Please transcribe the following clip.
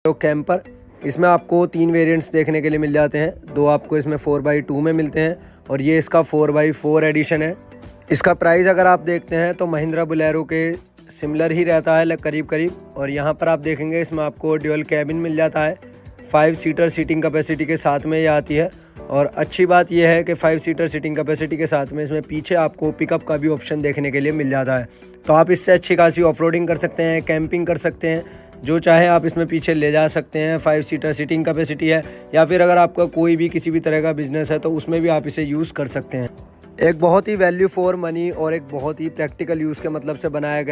तो कैंपर, इसमें आपको 3 वेरिएंट्स देखने के लिए मिल जाते हैं। 2 आपको इसमें 4x2 में मिलते हैं और ये इसका 4x4 एडिशन है। इसका प्राइस अगर आप देखते हैं तो महिंद्रा बोलेरो के सिमिलर ही रहता है करीब करीब। और यहाँ पर आप देखेंगे इसमें आपको ड्यूअल कैबिन मिल जाता है। 5 सीटर सीटिंग कैपेसिटी के साथ में ये आती है। और अच्छी बात यह है कि 5 सीटर सीटिंग कैपेसिटी के साथ में इसमें पीछे आपको पिकअप का भी ऑप्शन देखने के लिए मिल जाता है। तो आप इससे अच्छी खासी ऑफ रोडिंग कर सकते हैं, कैंपिंग कर सकते हैं, जो चाहे आप इसमें पीछे ले जा सकते हैं। 5 सीटर सीटिंग कैपेसिटी है, या फिर अगर आपका कोई भी किसी भी तरह का बिजनेस है तो उसमें भी आप इसे यूज़ कर सकते हैं। एक बहुत ही वैल्यू फॉर मनी और एक बहुत ही प्रैक्टिकल यूज़ के मतलब से बनाया गया है।